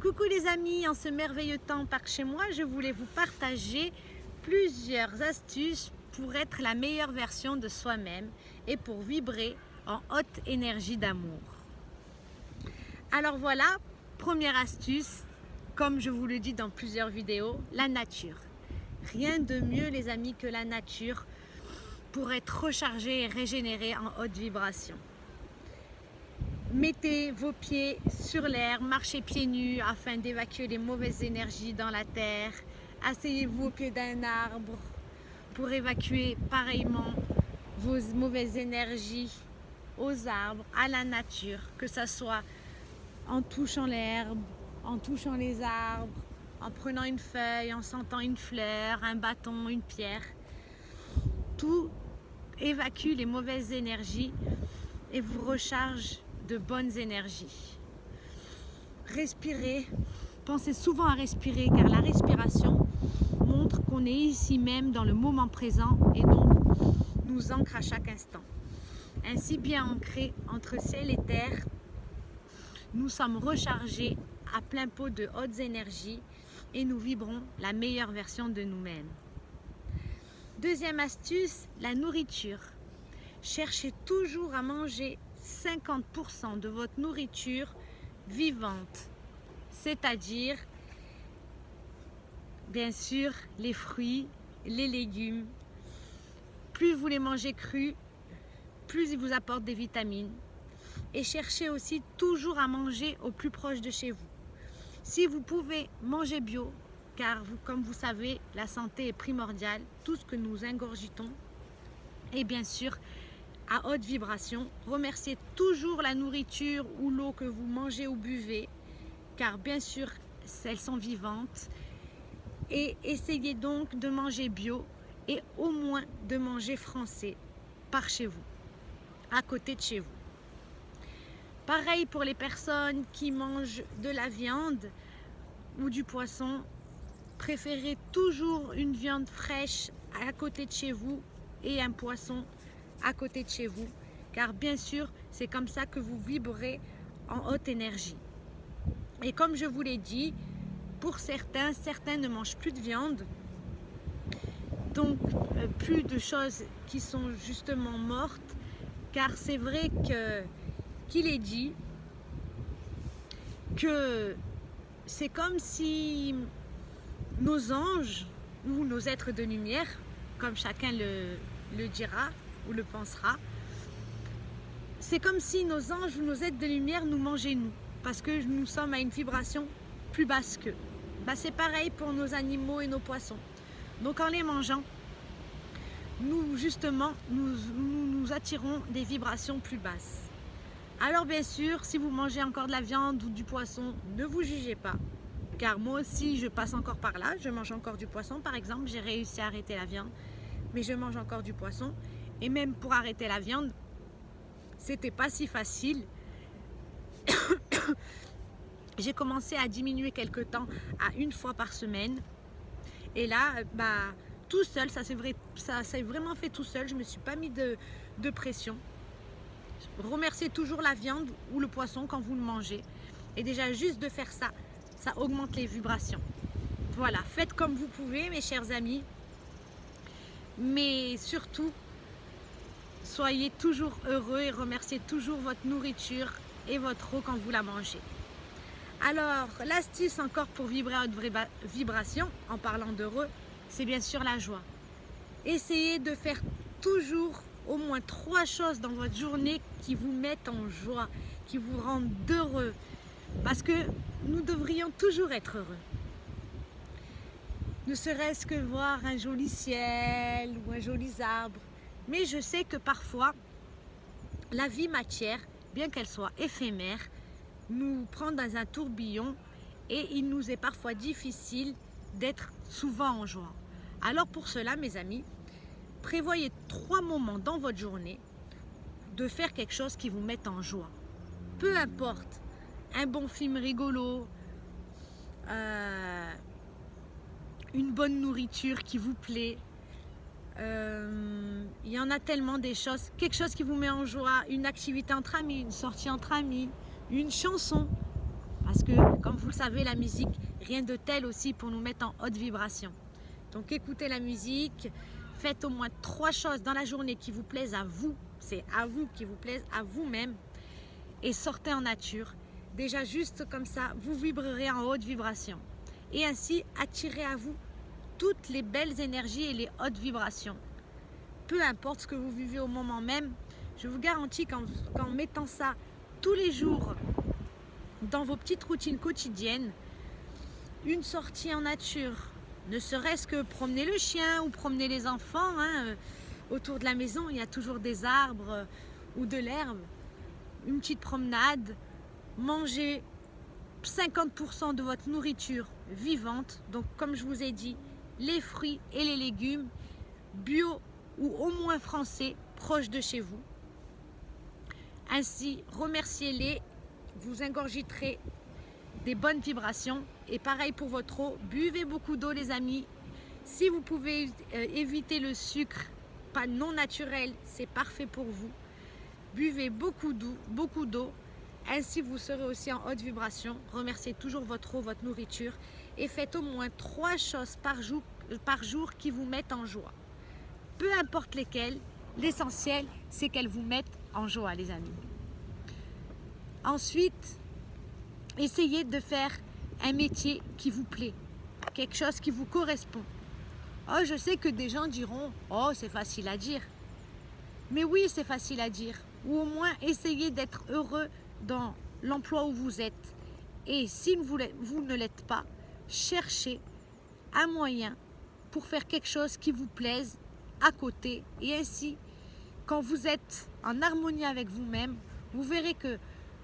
Coucou les amis, en ce merveilleux temps par chez moi, je voulais vous partager plusieurs astuces pour être la meilleure version de soi-même et pour vibrer en haute énergie d'amour. Alors voilà, première astuce, comme je vous le dis dans plusieurs vidéos, la nature. Rien de mieux les amis que la nature pour être rechargé et régénéré en haute vibration. Mettez vos pieds sur l'air, marchez pieds nus afin d'évacuer les mauvaises énergies dans la terre. Asseyez-vous au pied d'un arbre pour évacuer pareillement vos mauvaises énergies aux arbres, à la nature, que ce soit en touchant l'herbe, en touchant les arbres, en prenant une feuille, en sentant une fleur, un bâton, une pierre. Tout évacue les mauvaises énergies et vous recharge de bonnes énergies. Respirez, pensez souvent à respirer car la respiration montre qu'on est ici même dans le moment présent et donc nous ancre à chaque instant. Ainsi bien ancrés entre ciel et terre, nous sommes rechargés à plein pot de hautes énergies et nous vibrons la meilleure version de nous-mêmes. Deuxième astuce, la nourriture. Cherchez toujours à manger 50% de votre nourriture vivante, c'est-à-dire bien sûr les fruits, les légumes. Plus vous les mangez crus, plus ils vous apportent des vitamines. Et cherchez aussi toujours à manger au plus proche de chez vous. Si vous pouvez manger bio, car comme vous savez, la santé est primordiale, tout ce que nous ingurgitons, et bien sûr, à haute vibration, remerciez toujours la nourriture ou l'eau que vous mangez ou buvez, car bien sûr, elles sont vivantes. Et essayez donc de manger bio et au moins de manger français par chez vous, à côté de chez vous. Pareil pour les personnes qui mangent de la viande ou du poisson, préférez toujours une viande fraîche à côté de chez vous et un poisson à côté de chez vous, car bien sûr, c'est comme ça que vous vibrez en haute énergie. Et comme je vous l'ai dit, pour certains ne mangent plus de viande, donc plus de choses qui sont justement mortes, car c'est vrai qu'il est dit que c'est comme si nos anges ou nos êtres de lumière, comme chacun le dira ou le pensera, c'est comme si nos anges ou nos êtres de lumière nous mangeaient nous, parce que nous sommes à une vibration plus basse qu'eux. C'est pareil pour nos animaux et nos poissons. Donc en les mangeant, nous justement, nous attirons des vibrations plus basses. Alors bien sûr, si vous mangez encore de la viande ou du poisson, ne vous jugez pas. Car moi aussi, je passe encore par là, je mange encore du poisson. Par exemple, j'ai réussi à arrêter la viande, mais je mange encore du poisson. Et même pour arrêter la viande, c'était pas si facile. J'ai commencé à diminuer quelque temps à une fois par semaine. Et là, tout seul, ça s'est vraiment fait tout seul. Je me suis pas mis de pression. Remerciez toujours la viande ou le poisson quand vous le mangez. Et déjà, juste de faire ça, ça augmente les vibrations. Voilà, faites comme vous pouvez, mes chers amis. Mais surtout, soyez toujours heureux et remerciez toujours votre nourriture et votre eau quand vous la mangez. Alors, l'astuce encore pour vibrer à haute vibration, en parlant d'heureux, c'est bien sûr la joie. Essayez de faire toujours au moins 3 choses dans votre journée qui vous mettent en joie, qui vous rendent heureux. Parce que nous devrions toujours être heureux. Ne serait-ce que voir un joli ciel ou un joli arbre. Mais je sais que parfois, la vie matière, bien qu'elle soit éphémère, nous prend dans un tourbillon et il nous est parfois difficile d'être souvent en joie. Alors pour cela, mes amis, prévoyez 3 moments dans votre journée de faire quelque chose qui vous mette en joie. Peu importe, un bon film rigolo, une bonne nourriture qui vous plaît. Il y en a tellement des choses, quelque chose qui vous met en joie, une activité entre amis, une sortie entre amis, une chanson. Parce que, comme vous le savez, la musique, rien de tel aussi pour nous mettre en haute vibration. Donc écoutez la musique, faites au moins 3 choses dans la journée qui vous plaisent à vous. C'est à vous qui vous plaisent, à vous-même. Et sortez en nature. Déjà juste comme ça, vous vibrerez en haute vibration. Et ainsi, attirez à vous toutes les belles énergies et les hautes vibrations. Peu importe ce que vous vivez au moment même, je vous garantis qu'en mettant ça tous les jours dans vos petites routines quotidiennes, une sortie en nature, ne serait-ce que promener le chien ou promener les enfants, autour de la maison, il y a toujours des arbres ou de l'herbe, une petite promenade, manger 50% de votre nourriture vivante, donc comme je vous ai dit, les fruits et les légumes, bio ou au moins français, proches de chez vous. Ainsi, remerciez-les, vous ingurgiterez des bonnes vibrations. Et pareil pour votre eau, buvez beaucoup d'eau les amis. Si vous pouvez éviter le sucre, pas non naturel, c'est parfait pour vous. Buvez beaucoup d'eau, ainsi vous serez aussi en haute vibration. Remerciez toujours votre eau, votre nourriture et faites au moins 3 choses par jour qui vous mettent en joie. Peu importe lesquelles, l'essentiel c'est qu'elles vous mettent en joie les amis. Ensuite, essayez de faire un métier qui vous plaît, quelque chose qui vous correspond. Oh, je sais que des gens diront « Oh, c'est facile à dire ». Mais oui, c'est facile à dire. Ou au moins, essayez d'être heureux dans l'emploi où vous êtes. Et si vous ne l'êtes pas, cherchez un moyen pour faire quelque chose qui vous plaise à côté. Et ainsi, quand vous êtes en harmonie avec vous-même, vous verrez que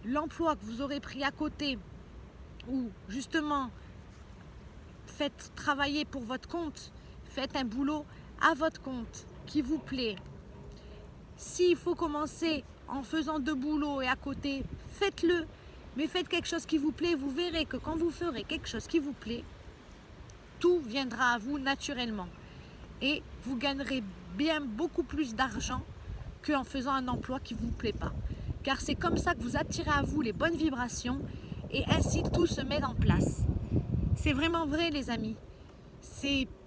l'emploi que vous aurez pris à côté, ou justement faites travailler pour votre compte, faites un boulot à votre compte qui vous plaît. S'il faut commencer en faisant 2 boulots et à côté, faites-le, mais faites quelque chose qui vous plaît. Vous verrez que quand vous ferez quelque chose qui vous plaît, tout viendra à vous naturellement et vous gagnerez bien beaucoup plus d'argent qu'en faisant un emploi qui ne vous plaît pas. Car c'est comme ça que vous attirez à vous les bonnes vibrations et ainsi tout se met en place. C'est vraiment vrai les amis.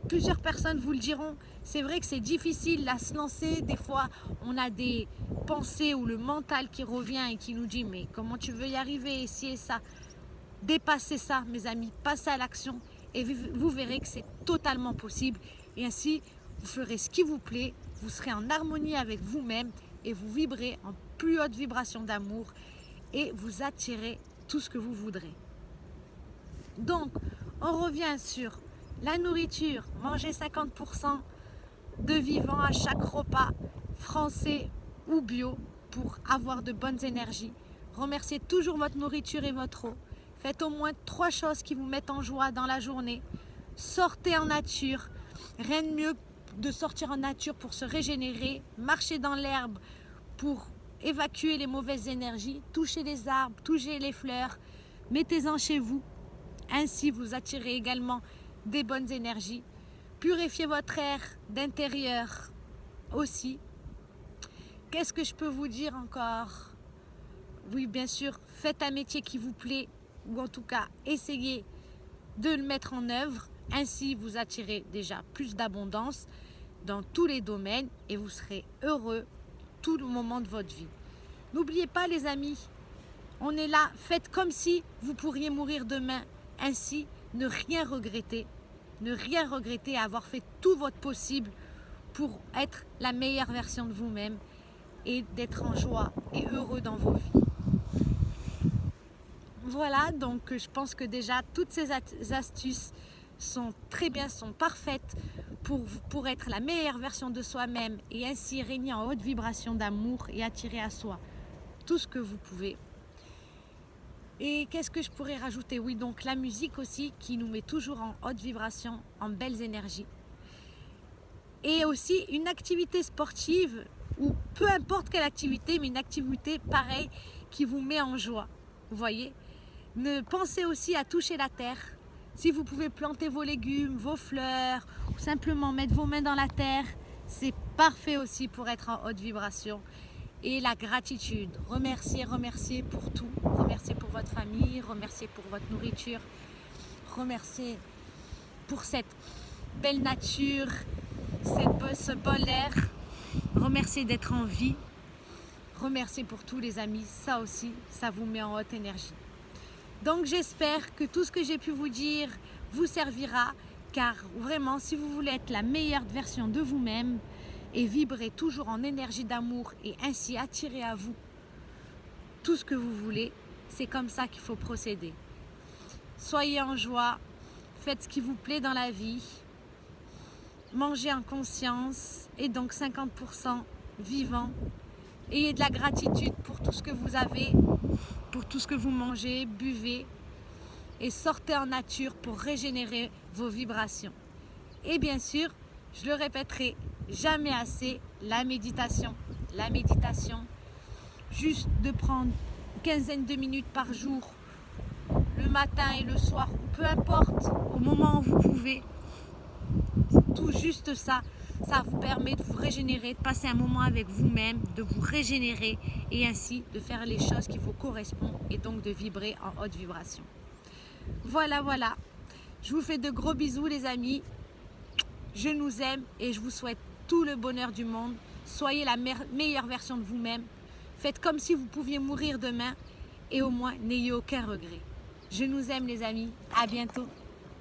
Plusieurs personnes vous le diront, c'est vrai que c'est difficile à se lancer. Des fois, on a des pensées ou le mental qui revient et qui nous dit mais comment tu veux y arriver ici et ça. Dépassez ça mes amis, passez à l'action et vous verrez que c'est totalement possible. Et ainsi, vous ferez ce qui vous plaît, vous serez en harmonie avec vous-même et vous vibrez en plus haute vibration d'amour et vous attirez tout ce que vous voudrez. Donc, on revient sur la nourriture, mangez 50% de vivant à chaque repas, français ou bio, pour avoir de bonnes énergies. Remerciez toujours votre nourriture et votre eau. Faites au moins 3 choses qui vous mettent en joie dans la journée. Sortez en nature. Rien de mieux de sortir en nature pour se régénérer. Marchez dans l'herbe pour évacuer les mauvaises énergies. Touchez les arbres, touchez les fleurs. Mettez-en chez vous. Ainsi, vous attirez également des bonnes énergies. Purifiez votre air d'intérieur aussi. Qu'est-ce que je peux vous dire encore? Oui, bien sûr, faites un métier qui vous plaît ou en tout cas, essayez de le mettre en œuvre. Ainsi, vous attirez déjà plus d'abondance dans tous les domaines et vous serez heureux tout le moment de votre vie. N'oubliez pas les amis, on est là, faites comme si vous pourriez mourir demain. Ainsi, ne rien regretter à avoir fait tout votre possible pour être la meilleure version de vous-même et d'être en joie et heureux dans vos vies. Voilà, donc je pense que déjà toutes ces astuces sont très bien, sont parfaites pour être la meilleure version de soi-même et ainsi régner en haute vibration d'amour et attirer à soi tout ce que vous pouvez. Et qu'est-ce que je pourrais rajouter? Oui, donc la musique aussi qui nous met toujours en haute vibration, en belles énergies. Et aussi une activité sportive ou peu importe quelle activité, mais une activité pareille qui vous met en joie. Vous voyez? Pensez aussi à toucher la terre. Si vous pouvez planter vos légumes, vos fleurs, ou simplement mettre vos mains dans la terre, c'est parfait aussi pour être en haute vibration. et la gratitude. Remercier, remercier pour tout. Remercier pour votre famille, remercier pour votre nourriture, remercier pour cette belle nature, ce bel air. Remercier d'être en vie. Remercier pour tous les amis. Ça aussi, ça vous met en haute énergie. Donc j'espère que tout ce que j'ai pu vous dire vous servira, car vraiment, si vous voulez être la meilleure version de vous-même et vibrer toujours en énergie d'amour et ainsi attirer à vous tout ce que vous voulez, c'est comme ça qu'il faut procéder. Soyez en joie, faites ce qui vous plaît dans la vie, mangez en conscience et donc 50% vivant. Ayez de la gratitude pour tout ce que vous avez, pour tout ce que vous mangez, buvez et sortez en nature pour régénérer vos vibrations. Et bien sûr, je le répéterai jamais assez, la méditation. La méditation, juste de prendre une quinzaine de minutes par jour, le matin et le soir, peu importe, au moment où vous pouvez, tout juste ça. Ça vous permet de vous régénérer, de passer un moment avec vous-même, de vous régénérer et ainsi de faire les choses qui vous correspondent et donc de vibrer en haute vibration. Voilà, voilà. Je vous fais de gros bisous les amis. Je nous aime et je vous souhaite tout le bonheur du monde. Soyez la meilleure version de vous-même. Faites comme si vous pouviez mourir demain et au moins n'ayez aucun regret. Je nous aime les amis. À bientôt.